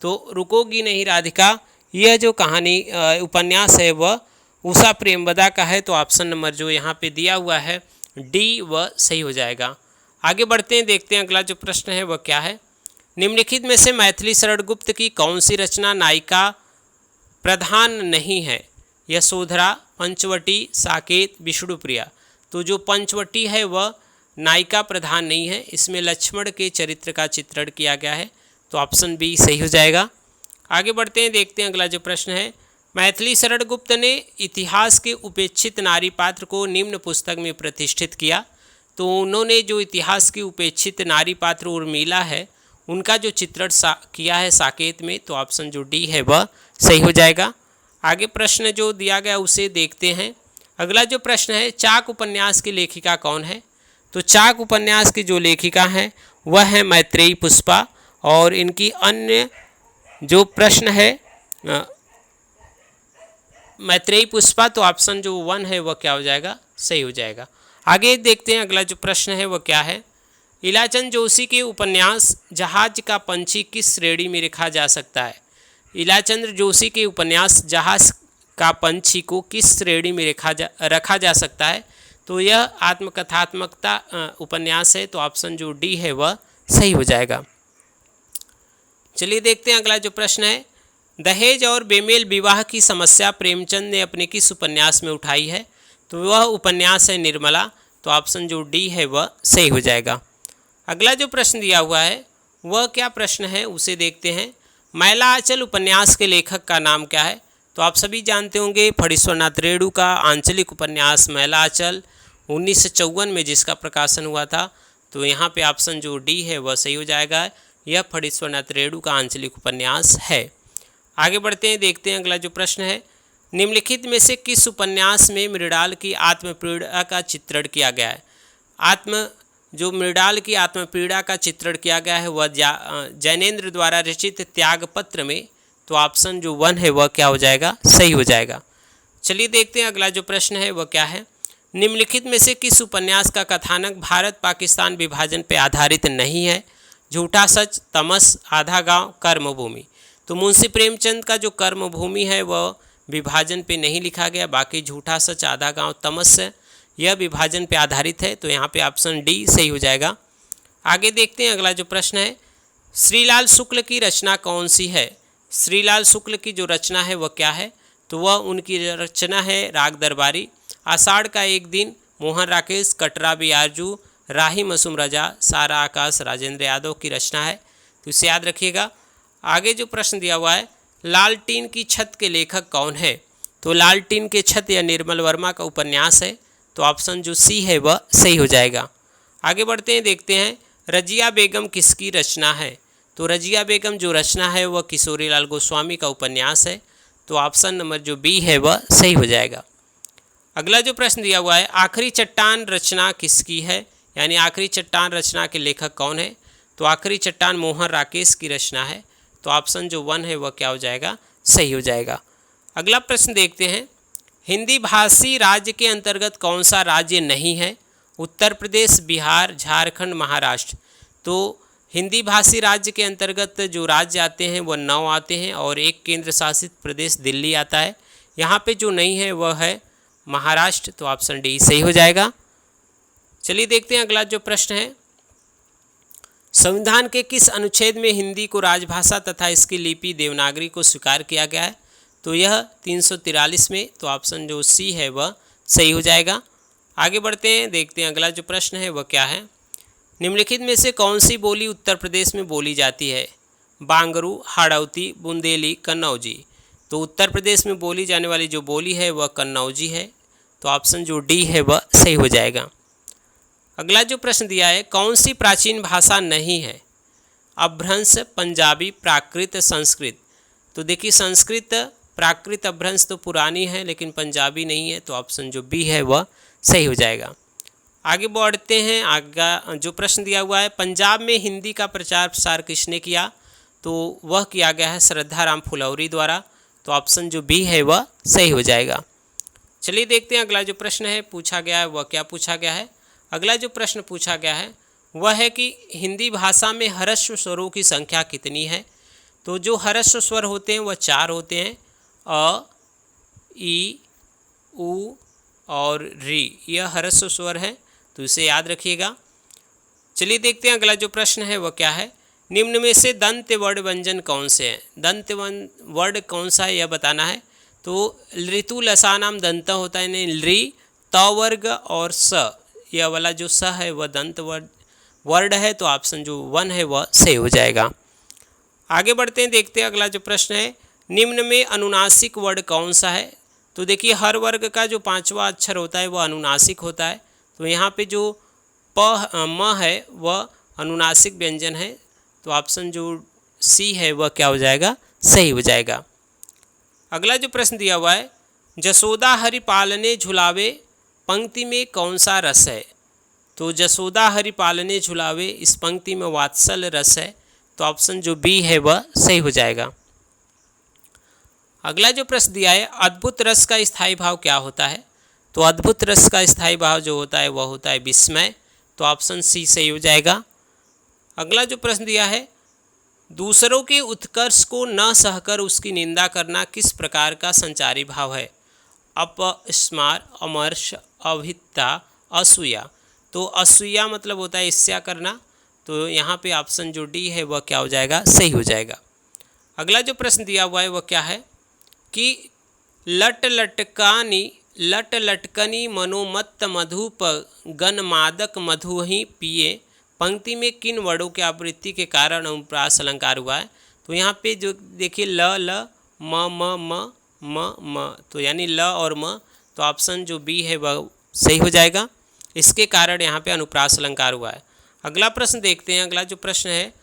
तो रुकोगी नहीं राधिका यह जो कहानी उपन्यास है वह उषा प्रेमवदा का है, तो ऑप्शन नंबर जो यहाँ पे दिया हुआ है डी वह सही हो जाएगा। आगे बढ़ते हैं, देखते हैं अगला जो प्रश्न है वह क्या है। निम्नलिखित में से मैथिली शरण गुप्त की कौन सी रचना नायिका प्रधान नहीं है? यशोधरा, पंचवटी, साकेत, विष्णुप्रिया। तो जो पंचवटी है वह नायिका प्रधान नहीं है, इसमें लक्ष्मण के चरित्र का चित्रण किया गया है, तो ऑप्शन बी सही हो जाएगा। आगे बढ़ते हैं, देखते हैं अगला जो प्रश्न है। मैथिली शरण गुप्त ने इतिहास के उपेक्षित नारी पात्र को निम्न पुस्तक में प्रतिष्ठित किया, तो उन्होंने जो इतिहास की उपेक्षित नारी पात्र उर्मिला है उनका जो चित्रण किया है साकेत में, तो ऑप्शन जो डी है वह सही हो जाएगा। आगे प्रश्न जो दिया गया उसे देखते हैं। अगला जो प्रश्न है, चाक उपन्यास की लेखिका कौन है? तो चाक उपन्यास की जो लेखिका हैं वह है मैत्रेयी पुष्पा, और इनकी अन्य जो प्रश्न है मैत्रेयी पुष्पा, तो ऑप्शन जो 1 है वह क्या हो जाएगा? सही हो जाएगा। आगे देखते हैं अगला जो प्रश्न है वह क्या है। इलाचंद जोशी के उपन्यास जहाज का पंछी किस श्रेणी में रखा जा सकता है? इलाचंद जोशी के उपन्यास जहाज का पंछी को किस श्रेणी में रखा जा सकता है? तो यह आत्मकथात्मकता उपन्यास है, तो ऑप्शन जो डी है वह सही हो जाएगा। चलिए देखते हैं अगला जो प्रश्न है। दहेज और बेमेल विवाह की समस्या प्रेमचंद ने अपने किस उपन्यास में उठाई है? तो वह उपन्यास है निर्मला, तो ऑप्शन जो डी है वह सही हो जाएगा। अगला जो प्रश्न दिया हुआ है वह क्या प्रश्न है उसे देखते हैं। मैला आंचल उपन्यास के लेखक का नाम क्या है? तो आप सभी जानते होंगे फणीश्वरनाथ रेणु का आंचलिक उपन्यास मैला आंचल 1954 में जिसका प्रकाशन हुआ था, तो यहाँ पे ऑप्शन जो डी है वह सही हो जाएगा। यह फणीश्वरनाथ रेणु का आंचलिक उपन्यास है। आगे बढ़ते हैं, देखते हैं अगला जो प्रश्न है। निम्नलिखित में से किस उपन्यास में मृणाल की आत्मपीड़ा का चित्रण किया गया है? मृणाल की आत्मपीड़ा का चित्रण किया गया है वह जैनेन्द्र द्वारा रचित त्यागपत्र में, तो ऑप्शन जो 1 है वह क्या हो जाएगा? सही हो जाएगा। चलिए देखते हैं अगला जो प्रश्न है वह क्या है। निम्नलिखित में से किस उपन्यास का कथानक भारत पाकिस्तान विभाजन पर आधारित नहीं है? झूठा सच, तमस, आधा गांव, कर्मभूमि। तो मुंशी प्रेमचंद का जो कर्मभूमि है वह विभाजन पे नहीं लिखा गया, बाकी झूठा सच, आधा गांव, तमस यह विभाजन पे आधारित है, तो यहाँ पे ऑप्शन डी सही हो जाएगा। आगे देखते हैं अगला जो प्रश्न है। श्रीलाल शुक्ल की रचना कौन सी है? श्रीलाल शुक्ल की जो रचना है वह क्या है? तो वह उनकी रचना है राग दरबारी, आषाढ़ का एक दिन, मोहन राकेश, कटरा बियारजू, राही मसूम रजा, सारा आकाश राजेंद्र यादव की रचना है, तो इसे याद रखिएगा। आगे जो प्रश्न दिया हुआ है, लालटीन की छत के लेखक कौन है? तो लालटीन के छत या निर्मल वर्मा का उपन्यास है, तो ऑप्शन जो सी है वह सही हो जाएगा। आगे बढ़ते हैं, देखते हैं रजिया बेगम किसकी रचना है? तो रजिया बेगम जो रचना है वह किशोरीलाल गोस्वामी का उपन्यास है, तो ऑप्शन नंबर जो बी है वह सही हो जाएगा। अगला जो प्रश्न दिया हुआ है, आखिरी चट्टान रचना किसकी है? यानी आखिरी चट्टान रचना के लेखक कौन है? तो आखिरी चट्टान मोहन राकेश की रचना है, तो ऑप्शन जो 1 है वह क्या हो जाएगा? सही हो जाएगा। अगला प्रश्न देखते हैं, हिंदी भाषी राज्य के अंतर्गत कौन सा राज्य नहीं है? उत्तर प्रदेश, बिहार, झारखंड, महाराष्ट्र। तो हिंदी भाषी राज्य के अंतर्गत जो राज्य आते हैं वह 9 आते हैं और एक केंद्र शासित प्रदेश दिल्ली आता है। यहाँ पे जो नहीं है वह है महाराष्ट्र, तो ऑप्शन डी सही हो जाएगा। चलिए देखते हैं अगला जो प्रश्न है, संविधान के किस अनुच्छेद में हिंदी को राजभाषा तथा इसकी लिपि देवनागरी को स्वीकार किया गया है? तो यह 343 में, तो ऑप्शन जो सी है वह सही हो जाएगा। आगे बढ़ते हैं, देखते हैं अगला जो प्रश्न है वह क्या है। निम्नलिखित में से कौन सी बोली उत्तर प्रदेश में बोली जाती है? बांगरू, हाड़ौती, बुंदेली, कन्नौजी। तो उत्तर प्रदेश में बोली जाने वाली जो बोली है वह कन्नौजी है, तो ऑप्शन जो डी है वह सही हो जाएगा। अगला जो प्रश्न दिया है, कौन सी प्राचीन भाषा नहीं है? अपभ्रंश, पंजाबी, प्राकृत, संस्कृत। तो देखिए संस्कृत, प्राकृत, अपभ्रंश तो पुरानी है लेकिन पंजाबी नहीं है, तो ऑप्शन जो बी है वह सही हो जाएगा। आगे बढ़ते हैं। आगे जो प्रश्न दिया हुआ है, पंजाब में हिंदी का प्रचार प्रसार किसने किया? तो वह किया गया है श्रद्धाराम फुलौरी द्वारा, तो ऑप्शन जो बी है वह सही हो जाएगा। चलिए देखते हैं अगला जो प्रश्न है पूछा गया है वह क्या पूछा गया है। अगला जो प्रश्न पूछा गया है वह है कि हिंदी भाषा में ह्रस्व स्वरों की संख्या कितनी है? तो जो ह्रस्व स्वर होते हैं वह 4 होते हैं, अ, ई, उ और री, यह ह्रस्व स्वर है, तो इसे याद रखिएगा। चलिए देखते हैं अगला जो प्रश्न है वह क्या है। निम्न में से दंत वर्ण व्यंजन कौन से हैं? दंत वर्ण कौन सा है यह बताना है। तो ऋतु लसानाम दंत होता है, यानी ली, त वर्ग और स, यह वाला जो स है वह दंत वर्ण है, तो ऑप्शन जो 1 है वह सही हो जाएगा। आगे बढ़ते हैं, देखते हैं अगला जो प्रश्न है। निम्न में अनुनासिक वर्ण कौन सा है? तो देखिए हर वर्ग का जो 5वां अक्षर होता है वह अनुनासिक होता है, तो यहाँ पे जो म है वह अनुनासिक व्यंजन है, तो ऑप्शन जो सी है वह क्या हो जाएगा? सही हो जाएगा। अगला जो प्रश्न दिया हुआ है, जसोदा हरि पालने झुलावे पंक्ति में कौन सा रस है? तो जसोदा हरि पालने झुलावे, इस पंक्ति में वात्सल्य रस है, तो ऑप्शन जो बी है वह सही हो जाएगा। अगला जो प्रश्न दिया है, अद्भुत रस का स्थायी भाव क्या होता है? तो अद्भुत रस का स्थायी भाव जो होता है वह होता है विस्मय, तो ऑप्शन सी सही हो जाएगा। अगला जो प्रश्न दिया है, दूसरों के उत्कर्ष को न सहकर उसकी निंदा करना किस प्रकार का संचारी भाव है? अपस्मार, अमर्ष, अभिता, असूया। तो असूया मतलब होता है ईर्ष्या करना, तो यहाँ पे ऑप्शन जो डी है वह क्या हो जाएगा? सही हो जाएगा। अगला जो प्रश्न दिया हुआ है वह क्या है कि लट लटकनी मनोमत्त मधुप गन मादक मधु ही पिए, पंक्ति में किन वर्णों के आवृत्ति के कारण अनुप्रास अलंकार हुआ है? तो यहाँ पे जो देखिए ल म, तो यानी ल और म, तो ऑप्शन जो बी है वह सही हो जाएगा। इसके कारण यहाँ पे अनुप्रास अलंकार हुआ है। अगला प्रश्न देखते हैं। अगला जो प्रश्न है,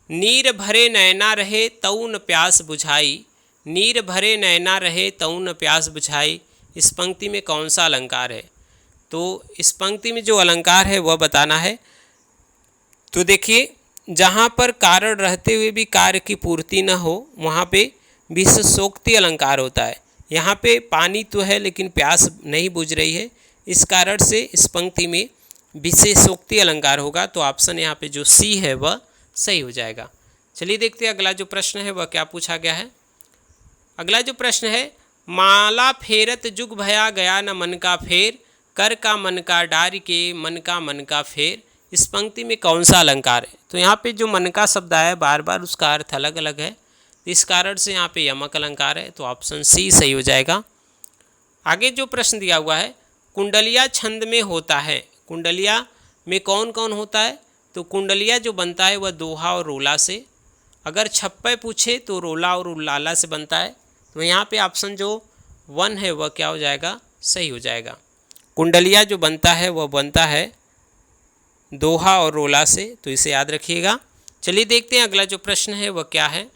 नीर भरे नैना रहे तऊन प्यास बुझाई, नीर भरे नैना रहे तऊन प्यास बुझाई, इस पंक्ति में कौन सा अलंकार है? तो इस पंक्ति में जो अलंकार है वह बताना है। तो देखिए जहाँ पर कारण रहते हुए भी कार्य की पूर्ति न हो वहाँ पे विशेषोक्ति अलंकार होता है। यहाँ पे पानी तो है लेकिन प्यास नहीं बुझ रही है, इस कारण से इस पंक्ति में विशेषोक्ति अलंकार होगा, तो ऑप्शन यहाँ पे जो सी है वह सही हो जाएगा। चलिए देखते हैं अगला जो प्रश्न है वह क्या पूछा गया है। अगला जो प्रश्न है, माला फेरत जुग भया गया न मन का फेर, कर का मन का डारी के मन का फेर, इस पंक्ति में कौन सा अलंकार है? तो यहाँ पे जो मन का शब्द आया है बार बार उसका अर्थ अलग अलग है, इस कारण से यहाँ पे यमक अलंकार है, तो ऑप्शन सी सही हो जाएगा। आगे जो प्रश्न दिया हुआ है, कुंडलिया छंद में होता है, कुंडलिया में कौन कौन होता है? तो कुंडलिया जो बनता है वह दोहा और रोला से, अगर छप्पे पूछे तो रोला और उल्लाला से बनता है, तो यहाँ पे ऑप्शन जो 1 है वह क्या हो जाएगा? सही हो जाएगा। कुंडलिया जो बनता है वह बनता है दोहा और रोला से, तो इसे याद रखिएगा। चलिए देखते हैं अगला जो प्रश्न है वह क्या है।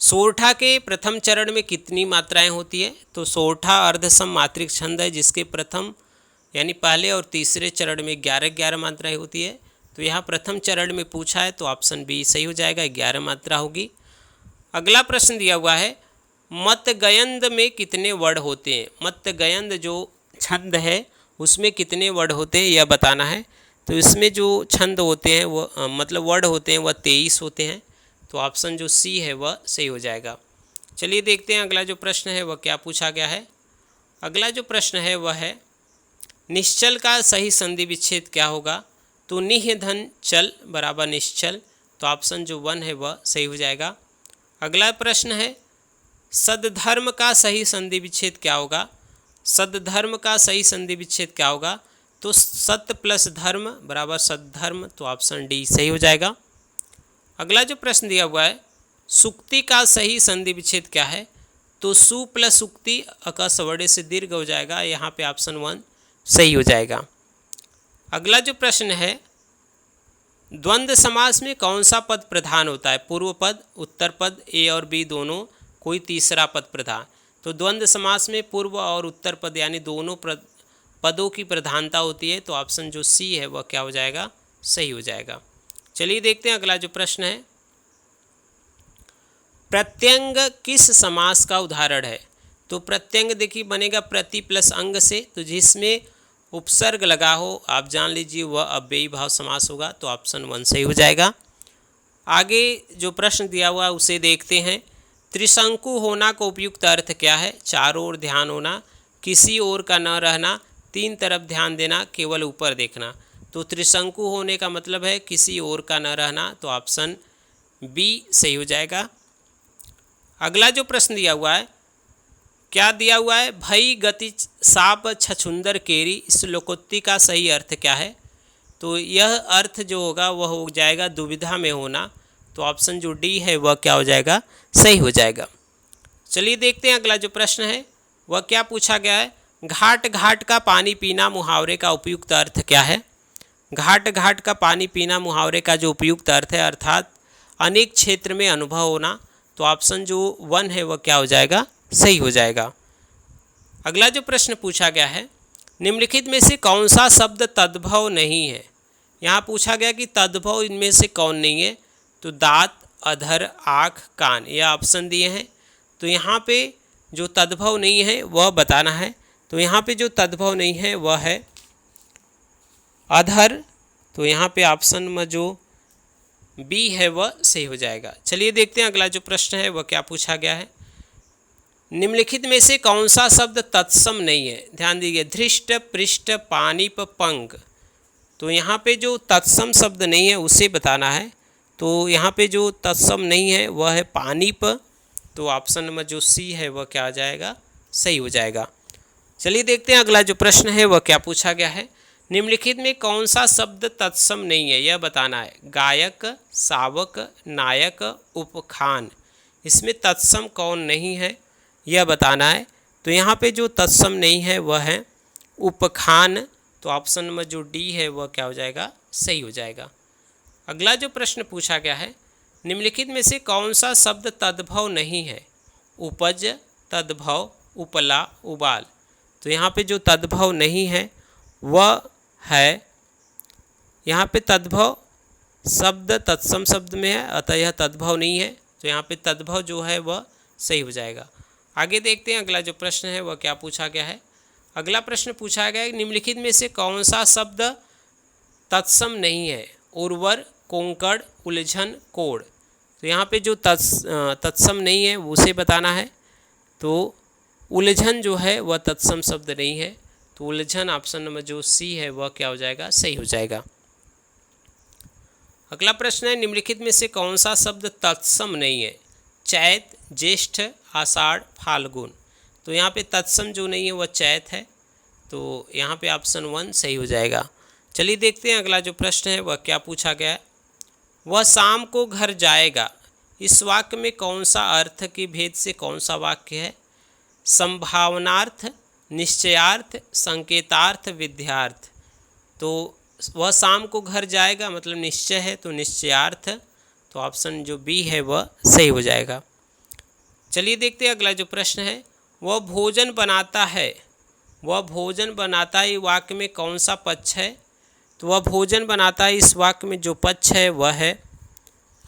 सोरठा के प्रथम चरण में कितनी मात्राएं होती है? तो सोरठा अर्धसम मात्रिक छंद है जिसके प्रथम यानी पहले और तीसरे चरण में 11 मात्राएं होती है, तो यहाँ प्रथम चरण में पूछा है तो ऑप्शन बी सही हो जाएगा, 11 मात्रा होगी। अगला प्रश्न दिया हुआ है, मतगयंद में कितने वर्ण होते हैं? मतगयंद जो छंद है उसमें कितने वर्ण होते हैं यह बताना है। तो इसमें जो छंद होते हैं वो मतलब वर्ण होते हैं वह 23 होते हैं, तो ऑप्शन जो सी है वह सही हो जाएगा। चलिए देखते हैं अगला जो प्रश्न है वह क्या पूछा गया है। अगला जो प्रश्न है वह है, निश्चल का सही संधि विच्छेद क्या होगा? तो निह धन चल बराबर निश्चल, तो ऑप्शन जो 1 है वह सही हो जाएगा। अगला प्रश्न है, सद्धर्म का सही संधि विच्छेद क्या होगा? सद्धर्म का सही संधि विच्छेद क्या होगा? तो सत्य प्लस धर्म बराबर सद्धर्म, तो ऑप्शन डी सही हो जाएगा। अगला जो प्रश्न दिया हुआ है, सुक्ति का सही संधि विच्छेद क्या है? तो सु प्लस उक्ति अकस्वड़े से दीर्घ हो जाएगा, यहाँ पे ऑप्शन 1 सही हो जाएगा। अगला जो प्रश्न है, द्वंद्व समास में कौन सा पद प्रधान होता है? पूर्व पद, उत्तर पद, ए और बी दोनों, कोई तीसरा पद प्रधान। तो द्वंद्व समास में पूर्व और उत्तर पद यानी दोनों पदों की प्रधानता होती है, तो ऑप्शन जो सी है वह क्या हो जाएगा? सही हो जाएगा। चलिए देखते हैं अगला जो प्रश्न है, प्रत्यंग किस समास का उदाहरण है? तो प्रत्यंग देखिए बनेगा प्रति प्लस अंग से, तो जिसमें उपसर्ग लगा हो आप जान लीजिए वह अव्ययी भाव समास होगा, तो ऑप्शन 1 सही हो जाएगा। आगे जो प्रश्न दिया हुआ है उसे देखते हैं। त्रिशंकु होना का उपयुक्त अर्थ क्या है? चारों ओर ध्यान होना, किसी ओर का न रहना, तीन तरफ ध्यान देना, केवल ऊपर देखना। तो त्रिशंकु होने का मतलब है किसी ओर का न रहना, तो ऑप्शन बी सही हो जाएगा। अगला जो प्रश्न दिया हुआ है, क्या दिया हुआ है? भई गति साप छछुंदर केरी, इस लोकोक्ति का सही अर्थ क्या है? तो यह अर्थ जो होगा वह हो जाएगा दुविधा में होना, तो ऑप्शन जो डी है वह क्या हो जाएगा? सही हो जाएगा। चलिए देखते हैं अगला जो प्रश्न है वह क्या पूछा गया है। घाट घाट का पानी पीना मुहावरे का उपयुक्त अर्थ क्या है? घाट घाट का पानी पीना मुहावरे का जो उपयुक्त अर्थ है अर्थात अनेक क्षेत्र में अनुभव होना, तो ऑप्शन जो 1 है वह क्या हो जाएगा? सही हो जाएगा। अगला जो प्रश्न पूछा गया है, निम्नलिखित में से कौन सा शब्द तद्भव नहीं है? यहाँ पूछा गया कि तद्भव इनमें से कौन नहीं है, तो दांत, अधर, आँख, कान, यह ऑप्शन दिए हैं। तो यहाँ पे जो तद्भव नहीं है वह बताना है। तो यहाँ पे जो तद्भव नहीं है वह है अधर, तो यहाँ पे ऑप्शन में जो बी है वह सही हो जाएगा। चलिए देखते हैं अगला जो प्रश्न है वह क्या पूछा गया है। निम्नलिखित में से कौन सा शब्द तत्सम नहीं है? ध्यान दीजिए, धृष्ट, पृष्ठ, पानीप, पंग, तो यहाँ पे जो तत्सम शब्द नहीं है उसे बताना है। तो यहाँ पे जो तत्सम नहीं है वह है पानीप, तो ऑप्शन नंबर जो सी है वह क्या आ जाएगा? सही हो जाएगा। चलिए देखते हैं अगला जो प्रश्न है वह क्या पूछा गया है। निम्नलिखित में कौन सा शब्द तत्सम नहीं है यह बताना है। गायक, शावक, नायक, उपखान, इसमें तत्सम कौन नहीं है यह बताना है। तो यहाँ पे जो तत्सम नहीं है वह है उपखान, तो ऑप्शन नंबर जो डी है वह क्या हो जाएगा? सही हो जाएगा। अगला जो प्रश्न पूछा गया है, निम्नलिखित में से कौन सा शब्द तद्भव नहीं है? उपज, तद्भव, उपला, उबाल, तो यहाँ पे जो तद्भव नहीं है वह है, यहाँ पे तद्भव शब्द तत्सम शब्द में है, अतः यह तद्भव नहीं है, तो यहाँ पे तद्भव जो है वह सही हो जाएगा। आगे देखते हैं अगला जो प्रश्न है वह क्या पूछा गया है। अगला प्रश्न पूछा गया है, निम्नलिखित में से कौन सा शब्द तत्सम नहीं है? उर्वर, कोंकण, उलझन, कोड़, तो यहाँ पे जो तत्सम नहीं है उसे बताना है। तो उलझन जो है वह तत्सम शब्द नहीं है, तो उलझन ऑप्शन नंबर जो सी है वह क्या हो जाएगा? सही हो जाएगा। अगला प्रश्न है, निम्नलिखित में से कौन सा शब्द तत्सम नहीं है? चैत, ज्येष्ठ, आषाढ़, फाल्गुन, तो यहाँ पे तत्सम जो नहीं है वह चैत है, तो यहाँ पे ऑप्शन 1 सही हो जाएगा। चलिए देखते हैं अगला जो प्रश्न है वह क्या पूछा गया है। वह शाम को घर जाएगा, इस वाक्य में कौन सा अर्थ के भेद से कौन सा वाक्य है? संभावनार्थ, निश्चयार्थ, संकेतार्थ, विध्यार्थ, तो वह शाम को घर जाएगा मतलब निश्चय है, तो निश्चयार्थ, तो ऑप्शन जो बी है वह सही हो जाएगा। चलिए देखते हैं अगला जो प्रश्न है। वह भोजन बनाता है, वह भोजन बनाता है वाक्य में कौन सा पक्ष है? तो वह भोजन बनाता है इस वाक्य में जो पक्ष है वह है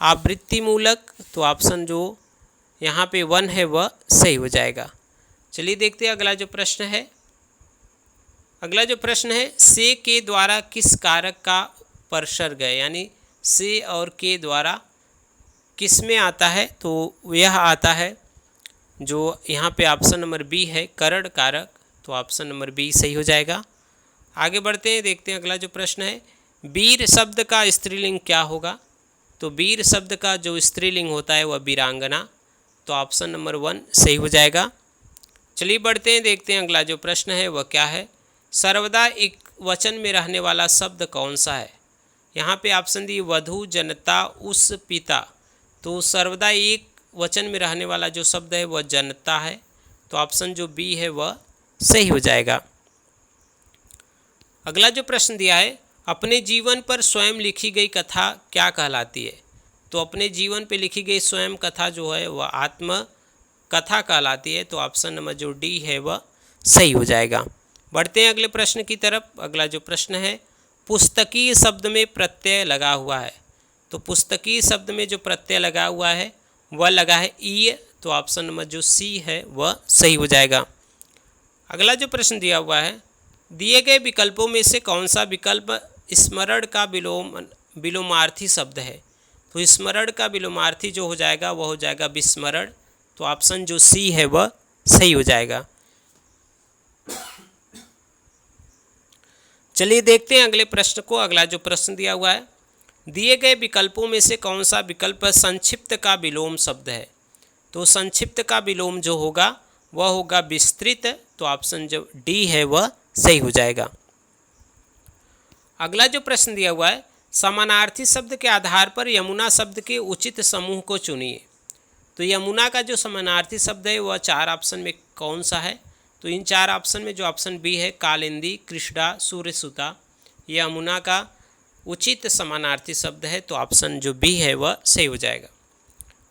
आवृत्ति मूलक, तो ऑप्शन जो यहाँ पे 1 है वह सही हो जाएगा। चलिए देखते हैं अगला जो प्रश्न है। अगला जो प्रश्न है, से के द्वारा किस कारक का परसर्ग है? यानी से और के द्वारा किस में आता है? तो यह आता है जो यहाँ पे ऑप्शन नंबर बी है, करण कारक, तो ऑप्शन नंबर बी सही हो जाएगा। आगे बढ़ते हैं, देखते हैं अगला जो प्रश्न है। वीर शब्द का स्त्रीलिंग क्या होगा? तो वीर शब्द का जो स्त्रीलिंग होता है वह वीरांगना, तो ऑप्शन नंबर 1 सही हो जाएगा। चलिए बढ़ते हैं, देखते हैं अगला जो प्रश्न है वह क्या है। सर्वदा एक वचन में रहने वाला शब्द कौन सा है? यहाँ पे ऑप्शन दी वधु, जनता, उस, पिता, तो सर्वदा एक वचन में रहने वाला जो शब्द है वह जनता है, तो ऑप्शन जो बी है वह सही हो जाएगा। अगला जो प्रश्न दिया है, अपने जीवन पर स्वयं लिखी गई कथा क्या कहलाती है? तो अपने जीवन पे लिखी गई स्वयं कथा जो है वह आत्म कथा कहलाती है, तो ऑप्शन नंबर जो डी है वह सही हो जाएगा। बढ़ते हैं अगले प्रश्न की तरफ। अगला जो प्रश्न है, पुस्तकीय शब्द में प्रत्यय लगा हुआ है, तो पुस्तकीय शब्द में जो प्रत्यय लगा हुआ है वह लगा है ई, तो ऑप्शन नंबर जो सी है वह सही हो जाएगा। अगला जो प्रश्न दिया हुआ है, दिए गए विकल्पों में से कौन सा विकल्प स्मरण का विलोमार्थी शब्द है? तो स्मरण का विलोमार्थी जो हो जाएगा वह हो जाएगा विस्मरण, तो ऑप्शन जो सी है वह सही हो जाएगा। चलिए देखते हैं अगले प्रश्न को। अगला जो प्रश्न दिया हुआ है, दिए गए विकल्पों में से कौन सा विकल्प संक्षिप्त का विलोम शब्द है? तो संक्षिप्त का विलोम जो होगा वह होगा विस्तृत, तो ऑप्शन जो डी है वह सही हो जाएगा। अगला जो प्रश्न दिया हुआ है, समानार्थी शब्द के आधार पर यमुना शब्द के उचित समूह को चुनिए। तो यमुना का जो समानार्थी शब्द है वह 4 ऑप्शन में कौन सा है? तो इन 4 ऑप्शन में जो ऑप्शन बी है कालिंदी, कृष्णा, सूर्यसुता, यमुना का उचित समानार्थी शब्द है, तो ऑप्शन जो बी है वह सही हो जाएगा।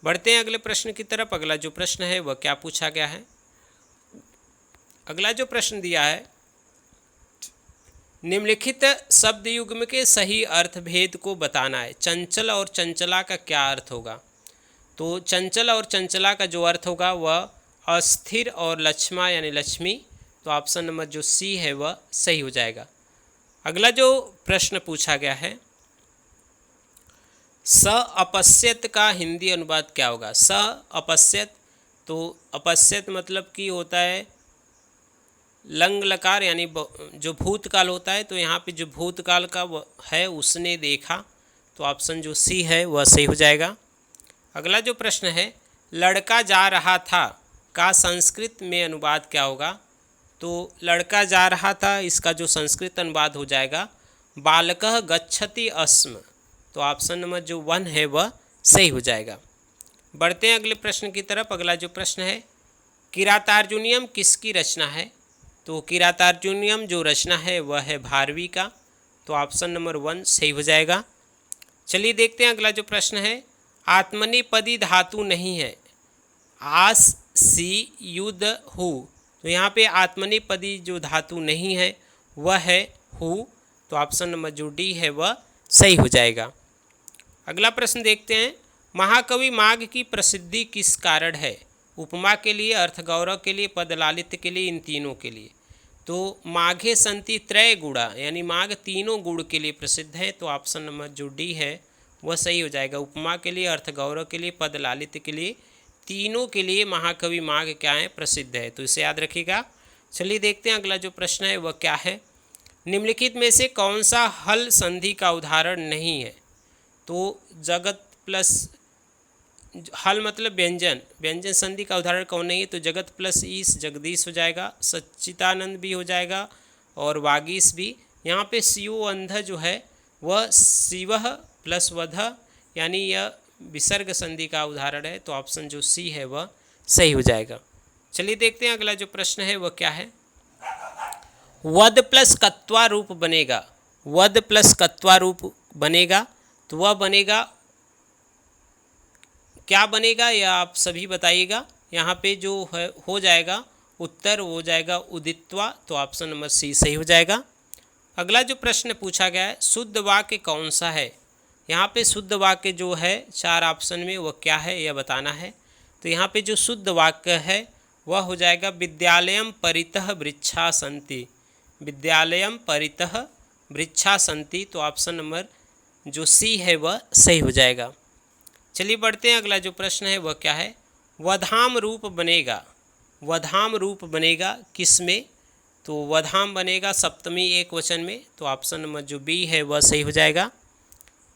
बढ़ते हैं अगले प्रश्न की तरफ। अगला जो प्रश्न है वह क्या पूछा गया है? अगला जो प्रश्न दिया है, निम्नलिखित शब्द युग्म के सही अर्थ भेद को बताना है। चंचल और चंचला का क्या अर्थ होगा? तो चंचल और चंचला का जो अर्थ होगा वह अस्थिर और लक्ष्मा यानी लक्ष्मी, तो ऑप्शन नंबर जो सी है वह सही हो जाएगा। अगला जो प्रश्न पूछा गया है, स अपश्यत का हिंदी अनुवाद क्या होगा? स अपश्यत, तो अपश्यत मतलब कि होता है लंग लकार यानी जो भूतकाल होता है, तो यहाँ पे जो भूतकाल का है उसने देखा, तो ऑप्शन जो सी है वह सही हो जाएगा। अगला जो प्रश्न है, लड़का जा रहा था का संस्कृत में अनुवाद क्या होगा? तो लड़का जा रहा था इसका जो संस्कृत अनुवाद हो जाएगा बालकः गच्छति अस्म, तो ऑप्शन नंबर जो 1 है वह सही हो जाएगा। बढ़ते हैं अगले प्रश्न की तरफ। अगला जो प्रश्न है, किरातार्जुनीयम किसकी रचना है? तो किरातार्जुनीयम जो रचना है वह है भारवी का, तो ऑप्शन नंबर 1 सही हो जाएगा। चलिए देखते हैं अगला जो प्रश्न है, आत्मनेपदी धातु नहीं है, आस सी युद्ध हु, तो यहाँ पे आत्मनेपदी जो धातु नहीं है वह है हु, तो ऑप्शन नंबर जो डी है वह सही हो जाएगा। अगला प्रश्न देखते हैं, महाकवि माघ की प्रसिद्धि किस कारण है? उपमा के लिए, अर्थगौरव के लिए, पदलालित्य के लिए, इन तीनों के लिए। तो माघे संति त्रय गुणा यानी माघ तीनों गुण के लिए प्रसिद्ध है, तो ऑप्शन नंबर जो डी है वह सही हो जाएगा। उपमा के लिए, अर्थगौरव के लिए, पदलालित्य के लिए, तीनों के लिए महाकवि माघ क्या है? प्रसिद्ध है, तो इसे याद रखिएगा। चलिए देखते हैं अगला जो प्रश्न है वह क्या है, निम्नलिखित में से कौन सा हल संधि का उदाहरण नहीं है? तो जगत प्लस हल मतलब व्यंजन, व्यंजन संधि का उदाहरण कौन नहीं है? तो जगत प्लस ईश जगदीश हो जाएगा, सच्चिदानंद भी हो जाएगा और वागीश भी। यहाँ पे शिव अंध जो है वह शिव प्लस वध यानी यह विसर्ग संधि का उदाहरण है, तो ऑप्शन जो सी है वह सही हो जाएगा। चलिए देखते हैं अगला जो प्रश्न है वह क्या है, वद प्लस कत्वा रूप बनेगा, वद प्लस कत्वा रूप बनेगा, तो वह बनेगा क्या बनेगा यह आप सभी बताइएगा। यहाँ पे जो है हो जाएगा उत्तर हो जाएगा उदित्वा, तो ऑप्शन नंबर सी सही हो जाएगा। अगला जो प्रश्न पूछा गया है, शुद्ध वाक्य कौन सा है? यहाँ पे शुद्ध वाक्य जो है 4 ऑप्शन में वह क्या है यह बताना है। तो यहाँ पे जो शुद्ध वाक्य है वह हो जाएगा विद्यालयम परितः वृक्षा सन्ति, विद्यालयम परितः वृक्षा सन्ति, तो ऑप्शन नंबर जो सी है वह सही हो जाएगा। चलिए बढ़ते हैं, अगला जो प्रश्न है वह क्या है, वधाम रूप बनेगा, वधाम रूप बनेगा किस में? तो वधाम बनेगा सप्तमी एक वचन में, तो ऑप्शन नंबर जो बी है वह सही हो जाएगा।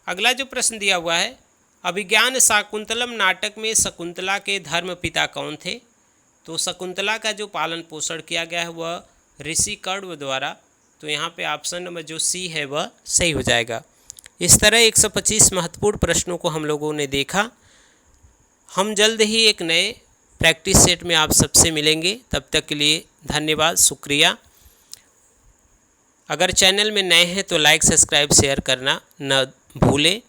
अगला जो प्रश्न दिया हुआ है, अभिज्ञान शाकुंतलम नाटक में शकुंतला के धर्म पिता कौन थे? तो शकुंतला का जो पालन पोषण किया गया है वह ऋषि कण्व द्वारा, तो यहाँ पे ऑप्शन नंबर जो सी है वह सही हो जाएगा। इस तरह 125 महत्वपूर्ण प्रश्नों को हम लोगों ने देखा। हम जल्द ही एक नए प्रैक्टिस सेट में आप सबसे मिलेंगे। तब तक के लिए धन्यवाद, शुक्रिया। अगर चैनल में नए हैं तो लाइक, सब्सक्राइब, शेयर करना न भूलें।